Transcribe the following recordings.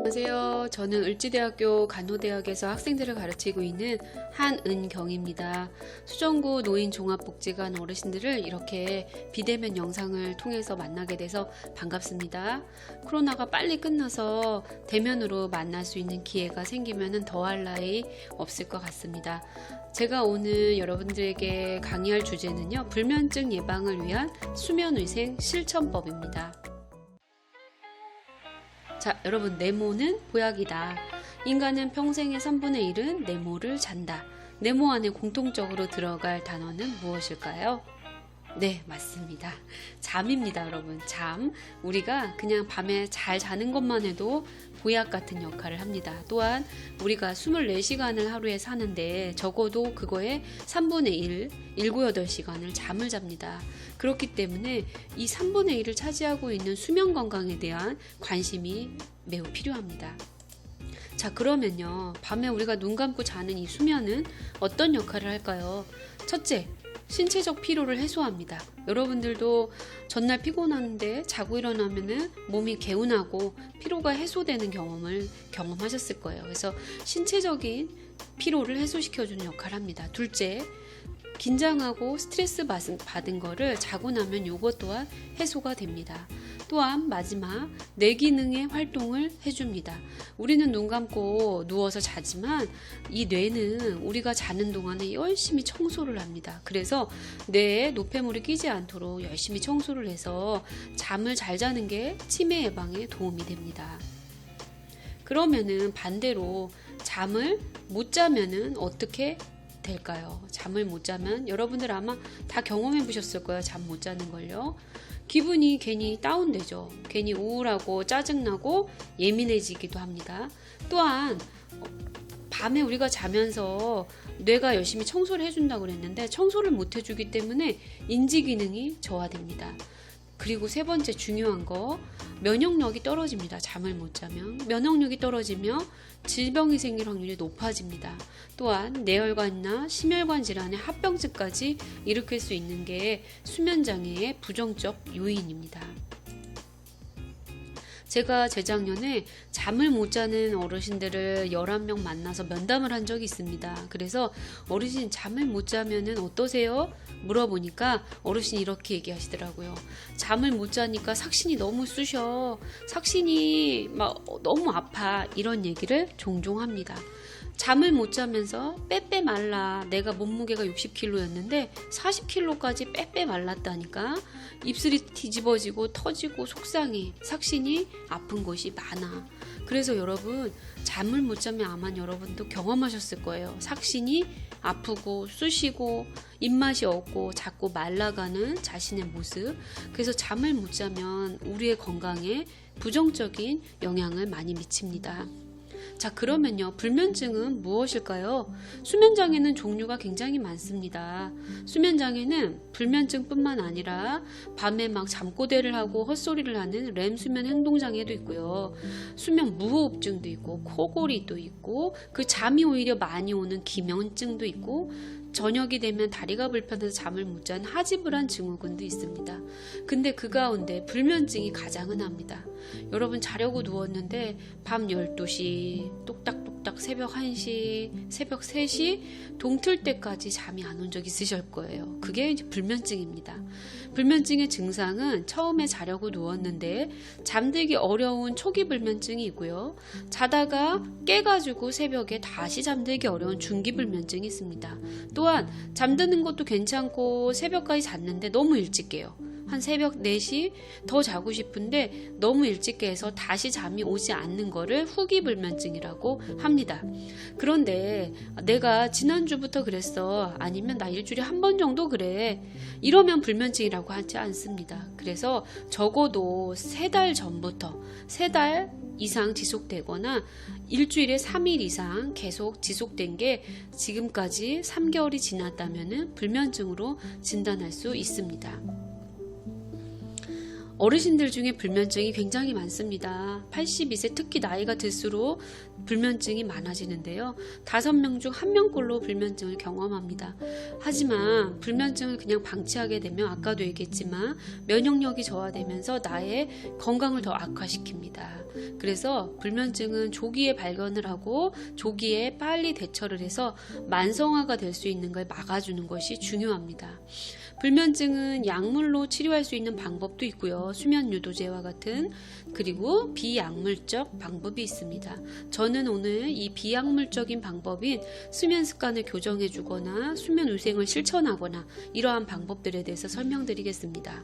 안녕하세요. 저는 을지대학교 간호대학에서 학생들을 가르치고 있는 한은경입니다. 수정구 노인종합복지관 어르신들을 이렇게 비대면 영상을 통해서 만나게 돼서 반갑습니다. 코로나가 빨리 끝나서 대면으로 만날 수 있는 기회가 생기면 더할 나위 없을 것 같습니다. 제가 오늘 여러분들에게 강의할 주제는요, 불면증 예방을 위한 수면위생 실천법입니다. 자, 여러분, 네모는 보약이다. 인간은 평생의 3분의 1은 네모를 잔다. 네모 안에 공통적으로 들어갈 단어는 무엇일까요? 네, 맞습니다. 잠입니다, 여러분. 잠. 우리가 그냥 밤에 잘 자는 것만 해도 보약 같은 역할을 합니다. 또한 우리가 24시간을 하루에 사는데 적어도 그거의 3분의 1, 7, 8시간을 잠을 잡니다. 그렇기 때문에 이 3분의 1을 차지하고 있는 수면 건강에 대한 관심이 매우 필요합니다. 자, 그러면요, 밤에 우리가 눈 감고 자는 이 수면은 어떤 역할을 할까요? 첫째, 신체적 피로를 해소합니다. 여러분들도 전날 피곤한데 자고 일어나면은 몸이 개운하고 피로가 해소되는 경험을 경험하셨을 거예요. 그래서 신체적인 피로를 해소시켜주는 역할을 합니다. 둘째, 긴장하고 스트레스 받은 거를 자고 나면 요것 또한 해소가 됩니다. 또한 마지막, 뇌 기능의 활동을 해줍니다. 우리는 눈 감고 누워서 자지만 이 뇌는 우리가 자는 동안에 열심히 청소를 합니다. 그래서 뇌에 노폐물이 끼지 않도록 열심히 청소를 해서 잠을 잘 자는 게 치매 예방에 도움이 됩니다. 그러면은 반대로 잠을 못 자면은 어떻게 될까요? 잠을 못 자면 여러분들 아마 다 경험해 보셨을 거예요. 잠 못 자는 걸요. 기분이 괜히 다운되죠. 괜히 우울하고 짜증나고 예민해지기도 합니다. 또한 밤에 우리가 자면서 뇌가 열심히 청소를 해준다고 그랬는데 청소를 못 해주기 때문에 인지 기능이 저하됩니다. 그리고 세 번째 중요한 거, 면역력이 떨어집니다. 잠을 못 자면 면역력이 떨어지며 질병이 생길 확률이 높아집니다. 또한 뇌혈관이나 심혈관 질환의 합병증까지 일으킬 수 있는 게 수면장애의 부정적 요인입니다. 제가 재작년에 잠을 못 자는 어르신들을 11명 만나서 면담을 한 적이 있습니다. 그래서 어르신 잠을 못 자면은 어떠세요? 물어보니까 어르신이 이렇게 얘기하시더라고요. 잠을 못 자니까 삭신이 너무 쑤셔. 삭신이 막 너무 아파. 이런 얘기를 종종 합니다. 잠을 못 자면서 빼빼 말라. 내가 몸무게가 60kg였는데 40kg까지 빼빼 말랐다니까. 입술이 뒤집어지고 터지고 속상해. 삭신이 아픈 곳이 많아. 그래서 여러분, 잠을 못 자면 아마 여러분도 경험하셨을 거예요. 삭신이 아프고 쑤시고 입맛이 없고 자꾸 말라가는 자신의 모습. 그래서 잠을 못 자면 우리의 건강에 부정적인 영향을 많이 미칩니다. 자, 그러면요, 불면증은 무엇일까요? 수면장애는 종류가 굉장히 많습니다. 수면장애는 불면증뿐만 아니라 밤에 막 잠꼬대를 하고 헛소리를 하는 렘 수면 행동장애도 있고요. 수면 무호흡증도 있고 코골이도 있고 그 잠이 오히려 많이 오는 기면증도 있고 저녁이 되면 다리가 불편해서 잠을 못 자는 하지불안 증후군도 있습니다. 근데 그 가운데 불면증이 가장 흔합니다. 여러분, 자려고 누웠는데 밤 12시 똑딱똑딱 새벽 1시 새벽 3시 동틀 때까지 잠이 안 온 적 있으실 거예요. 그게 이제 불면증입니다. 불면증의 증상은 처음에 자려고 누웠는데 잠들기 어려운 초기 불면증이 있고요. 자다가 깨가지고 새벽에 다시 잠들기 어려운 중기 불면증이 있습니다. 또한 잠드는 것도 괜찮고 새벽까지 잤는데 너무 일찍 깨요. 한 새벽 4시 더 자고 싶은데 너무 일찍 깨서 다시 잠이 오지 않는 거를 후기 불면증이라고 합니다. 그런데 내가 지난주부터 그랬어. 아니면 나 일주일에 한 번 정도 그래. 이러면 불면증이라고 하지 않습니다. 그래서 적어도 3달 전부터 3달 이상 지속되거나 일주일에 3일 이상 계속 지속된 게 지금까지 3개월이 지났다면 불면증으로 진단할 수 있습니다. 어르신들 중에 불면증이 굉장히 많습니다. 82세 특히 나이가 들수록 불면증이 많아지는데요. 5명 중 1명꼴로 불면증을 경험합니다. 하지만 불면증을 그냥 방치하게 되면 아까도 얘기했지만 면역력이 저하되면서 나의 건강을 더 악화시킵니다. 그래서 불면증은 조기에 발견을 하고 조기에 빨리 대처를 해서 만성화가 될 수 있는 걸 막아주는 것이 중요합니다. 불면증은 약물로 치료할 수 있는 방법도 있고요. 수면 유도제와 같은, 그리고 비약물적 방법이 있습니다. 저는 오늘 이 비약물적인 방법인 수면 습관을 교정해 주거나 수면 위생을 실천하거나 이러한 방법들에 대해서 설명드리겠습니다.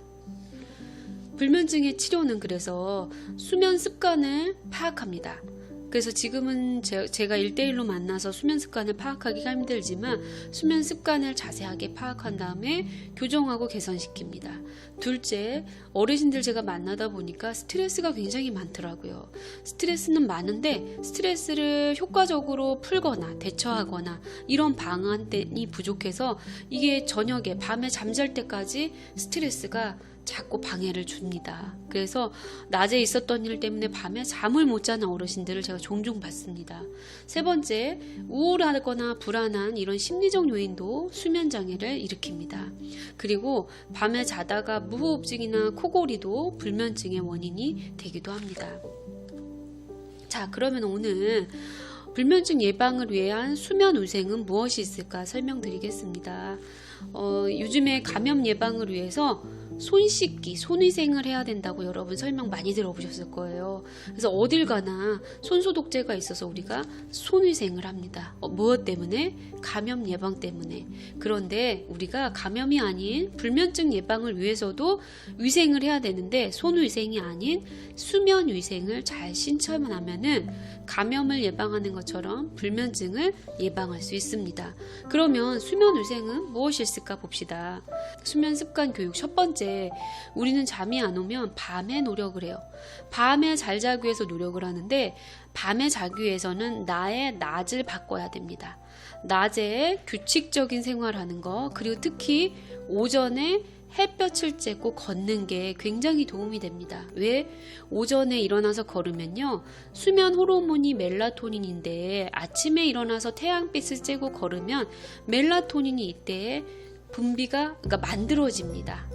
불면증의 치료는 그래서 수면 습관을 파악합니다. 그래서 지금은 제가 1대1로 만나서 수면 습관을 파악하기가 힘들지만 수면 습관을 자세하게 파악한 다음에 교정하고 개선시킵니다. 둘째, 어르신들 제가 만나다 보니까 스트레스가 굉장히 많더라고요. 스트레스는 많은데 스트레스를 효과적으로 풀거나 대처하거나 이런 방안이 부족해서 이게 저녁에 밤에 잠잘 때까지 스트레스가 자꾸 방해를 줍니다. 그래서 낮에 있었던 일 때문에 밤에 잠을 못 자는 어르신들을 제가 종종 봤습니다. 세 번째, 우울하거나 불안한 이런 심리적 요인도 수면 장애를 일으킵니다. 그리고 밤에 자다가 무호흡증이나 코골이도 불면증의 원인이 되기도 합니다. 자, 그러면 오늘 불면증 예방을 위한 수면 위생은 무엇이 있을까 설명드리겠습니다. 요즘에 감염 예방을 위해서 손 씻기, 손위생을 해야 된다고 여러분 설명 많이 들어보셨을 거예요. 그래서 어딜 가나 손소독제가 있어서 우리가 손위생을 합니다. 무엇 때문에? 감염 예방 때문에. 그런데 우리가 감염이 아닌 불면증 예방을 위해서도 위생을 해야 되는데 손위생이 아닌 수면 위생을 잘 실천하면은 감염을 예방하는 것처럼 불면증을 예방할 수 있습니다. 그러면 수면 위생은 무엇이 있을까 봅시다. 수면 습관 교육 첫 번째, 우리는 잠이 안 오면 밤에 노력을 해요. 밤에 잘 자기 위해서 노력을 하는데 밤에 자기 위해서는 나의 낮을 바꿔야 됩니다. 낮에 규칙적인 생활하는 거, 그리고 특히 오전에 햇볕을 쬐고 걷는 게 굉장히 도움이 됩니다. 왜? 오전에 일어나서 걸으면요, 수면 호르몬이 멜라토닌인데 아침에 일어나서 태양빛을 쬐고 걸으면 멜라토닌이 이때 분비가 만들어집니다.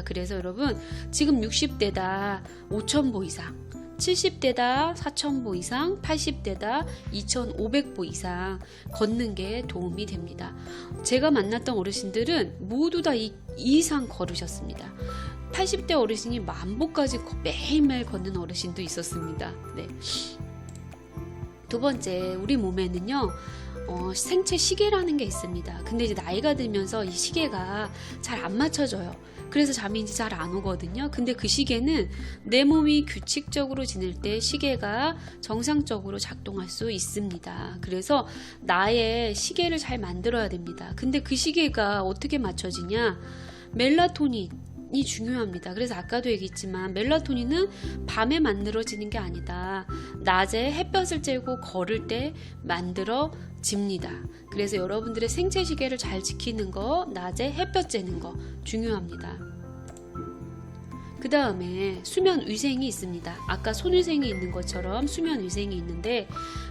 그래서 여러분, 지금 60대다 5,000보 이상, 70대다 4,000보 이상, 80대다 2,500보 이상 걷는 게 도움이 됩니다. 제가 만났던 어르신들은 모두 다 이 이상 걸으셨습니다. 80대 어르신이 10,000보까지 매일매일 걷는 어르신도 있었습니다. 네. 두 번째, 우리 몸에는요, 생체 시계라는 게 있습니다. 근데 이제 나이가 들면서 이 시계가 잘 안 맞춰져요. 그래서 잠이 이제 잘 안 오거든요. 근데 그 시계는 내 몸이 규칙적으로 지낼 때 시계가 정상적으로 작동할 수 있습니다. 그래서 나의 시계를 잘 만들어야 됩니다. 근데 그 시계가 어떻게 맞춰지냐? 멜라토닌이 중요합니다. 그래서 아까도 얘기했지만 멜라토닌은 밤에 만들어지는 게 아니다. 낮에 햇볕을 쬐고 걸을 때 만들어집니다. 그래서 여러분들의 생체 시계를 잘 지키는 거, 낮에 햇볕 쬐는 거 중요합니다. 그 다음에 수면 위생이 있습니다. 아까 손위생이 있는 것처럼 수면 위생이 있는데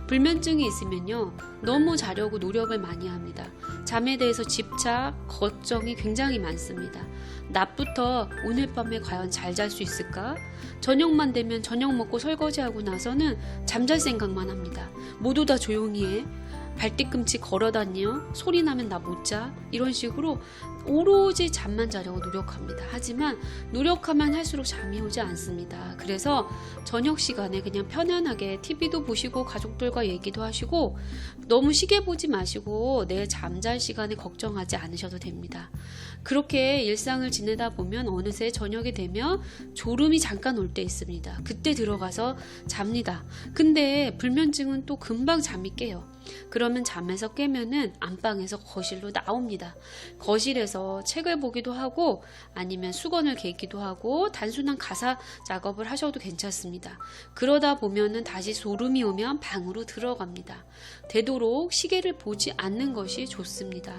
불면증이 있으면요, 너무 자려고 노력을 많이 합니다. 잠에 대해서 집착, 걱정이 굉장히 많습니다. 낮부터 오늘 밤에 과연 잘 잘 수 있을까? 저녁만 되면 저녁 먹고 설거지하고 나서는 잠잘 생각만 합니다. 모두 다 조용히 해. 발뒤꿈치 걸어다녀. 소리 나면 나 못 자. 이런 식으로 오로지 잠만 자려고 노력합니다. 하지만 노력하면 할수록 잠이 오지 않습니다. 그래서 저녁 시간에 그냥 편안하게 TV도 보시고 가족들과 얘기도 하시고 너무 시계 보지 마시고 내 잠잘 시간에 걱정하지 않으셔도 됩니다. 그렇게 일상을 지내다 보면 어느새 저녁이 되면 졸음이 잠깐 올 때 있습니다. 그때 들어가서 잡니다. 근데 불면증은 또 금방 잠이 깨요. 그러면 잠에서 깨면은 안방에서 거실로 나옵니다. 거실에서 책을 보기도 하고 아니면 수건을 개기도 하고 단순한 가사 작업을 하셔도 괜찮습니다. 그러다 보면은 다시 졸음이 오면 방으로 들어갑니다. 되도록 시계를 보지 않는 것이 좋습니다.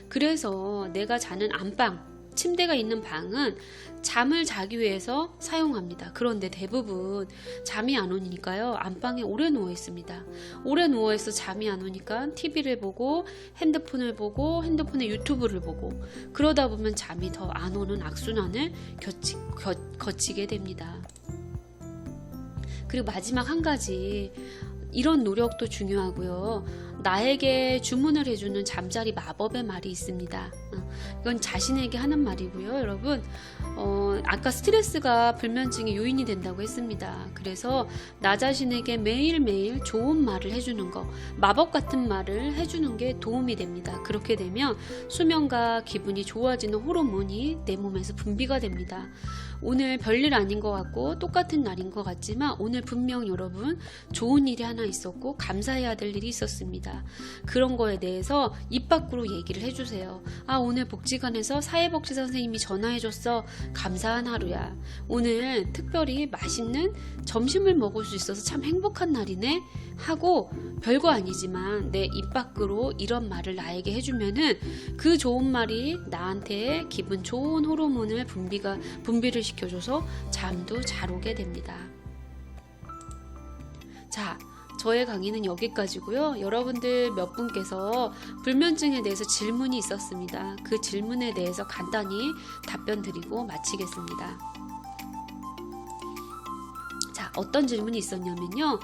그래서 내가 자는 안방, 침대가 있는 방은 잠을 자기 위해서 사용합니다. 그런데 대부분 잠이 안 오니까요, 안방에 오래 누워 있습니다. 오래 누워 있어 잠이 안 오니까 TV를 보고 핸드폰을 보고 핸드폰에 유튜브를 보고, 그러다 보면 잠이 더 안 오는 악순환을 거치게 됩니다. 그리고 마지막 한 가지, 이런 노력도 중요하고요. 나에게 주문을 해주는 잠자리 마법의 말이 있습니다. 이건 자신에게 하는 말이고요. 여러분, 아까 스트레스가 불면증의 요인이 된다고 했습니다. 그래서 나 자신에게 매일매일 좋은 말을 해주는 거, 마법 같은 말을 해주는 게 도움이 됩니다. 그렇게 되면 수면과 기분이 좋아지는 호르몬이 내 몸에서 분비가 됩니다. 오늘 별일 아닌 것 같고 똑같은 날인 것 같지만 오늘 분명 여러분 좋은 일이 하나 있었고 감사해야 될 일이 있었습니다. 그런 거에 대해서 입 밖으로 얘기를 해주세요. 아, 오늘 복지관에서 사회복지 선생님이 전화해줬어. 감사한 하루야. 오늘 특별히 맛있는 점심을 먹을 수 있어서 참 행복한 날이네 하고, 별거 아니지만 내 입 밖으로 이런 말을 나에게 해주면은 그 좋은 말이 나한테 기분 좋은 호르몬을 분비를 시켜줘서 잠도 잘 오게 됩니다. 자, 저의 강의는 여기까지고요. 여러분들 몇 분께서 불면증에 대해서 질문이 있었습니다. 그 질문에 대해서 간단히 답변 드리고 마치겠습니다. 자, 어떤 질문이 있었냐면요.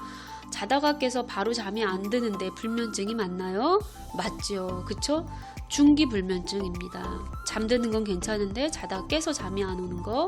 자다가 깨서 바로 잠이 안 드는데 불면증이 맞나요? 맞죠. 그쵸? 중기불면증입니다. 잠드는 건 괜찮은데 자다가 깨서 잠이 안 오는 거,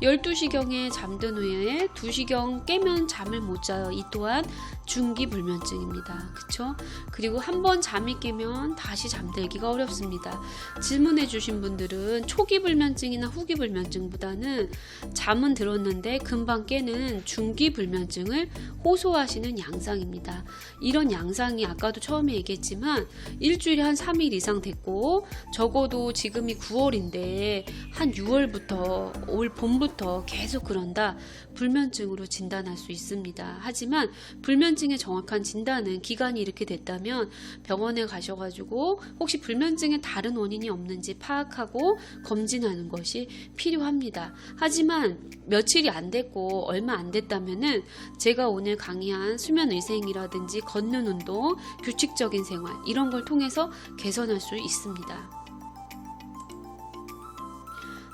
12시경에 잠든 후에 2시경 깨면 잠을 못 자요. 이 또한 중기불면증입니다. 그쵸? 그리고 한번 잠이 깨면 다시 잠들기가 어렵습니다. 질문해 주신 분들은 초기불면증이나 후기불면증보다는 잠은 들었는데 금방 깨는 중기불면증을 호소하시는 양상입니다. 이런 양상이 아까도 처음에 얘기했지만 일주일에 한 3일 이상 됐고, 적어도 지금이 9월인데 한 6월부터 올 봄부터 계속 그런다, 불면증으로 진단할 수 있습니다. 하지만 불면증의 정확한 진단은 기간이 이렇게 됐다면 병원에 가셔가지고 혹시 불면증의 다른 원인이 없는지 파악하고 검진하는 것이 필요합니다. 하지만 며칠이 안 됐고 얼마 안 됐다면은 제가 오늘 강의한 수면의생이라든지 걷는 운동, 규칙적인 생활, 이런 걸 통해서 개선할 수 있습니다.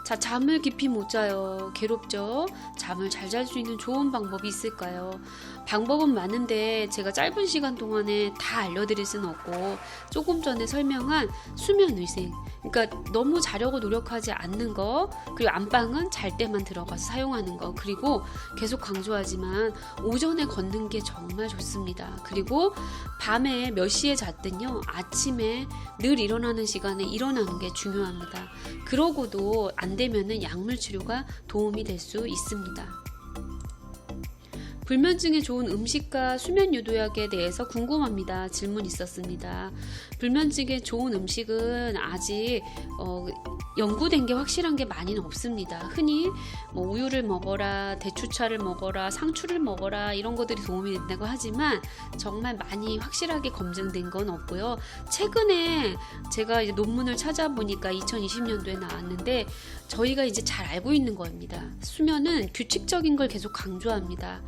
자, 잠을 깊이 못 자요. 괴롭죠? 잠을 잘 잘 수 있는 좋은 방법이 있을까요? 방법은 많은데 제가 짧은 시간 동안에 다 알려드릴 수는 없고, 조금 전에 설명한 수면의생, 그러니까 너무 자려고 노력하지 않는 거, 그리고 안방은 잘 때만 들어가서 사용하는 거, 그리고 계속 강조하지만 오전에 걷는 게 정말 좋습니다. 그리고 밤에 몇 시에 잤든요, 아침에 늘 일어나는 시간에 일어나는 게 중요합니다. 그러고도 안 되면은 약물 치료가 도움이 될 수 있습니다. 불면증에 좋은 음식과 수면 유도약에 대해서 궁금합니다. 질문 있었습니다. 불면증에 좋은 음식은 아직 연구된 게 확실한 게 많이는 없습니다. 흔히 뭐 우유를 먹어라, 대추차를 먹어라, 상추를 먹어라, 이런 것들이 도움이 된다고 하지만 정말 많이 확실하게 검증된 건 없고요. 최근에 제가 이제 논문을 찾아보니까 2020년도에 나왔는데, 저희가 이제 잘 알고 있는 겁니다. 수면은 규칙적인 걸 계속 강조합니다.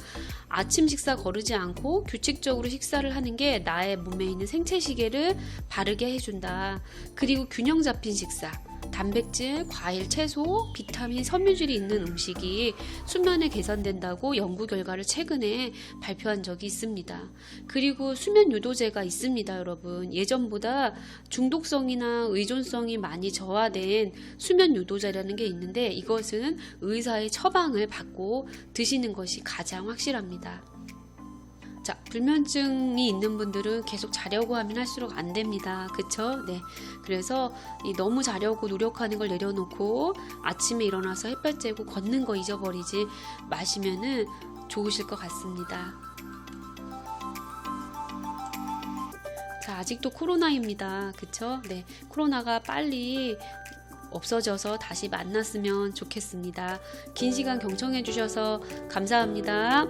아침 식사 거르지 않고 규칙적으로 식사를 하는 게 나의 몸에 있는 생체 시계를 바르게 해준다. 그리고 균형 잡힌 식사, 단백질, 과일, 채소, 비타민, 섬유질이 있는 음식이 수면에 개선된다고 연구 결과를 최근에 발표한 적이 있습니다. 그리고 수면 유도제가 있습니다, 여러분. 예전보다 중독성이나 의존성이 많이 저하된 수면 유도제라는 게 있는데, 이것은 의사의 처방을 받고 드시는 것이 가장 확실합니다. 자, 불면증이 있는 분들은 계속 자려고 하면 할수록 안 됩니다. 그쵸? 네. 그래서 너무 자려고 노력하는 걸 내려놓고 아침에 일어나서 햇볕 쬐고 걷는 거 잊어버리지 마시면은 좋으실 것 같습니다. 자, 아직도 코로나입니다. 그쵸? 네. 코로나가 빨리 없어져서 다시 만났으면 좋겠습니다. 긴 시간 경청해 주셔서 감사합니다.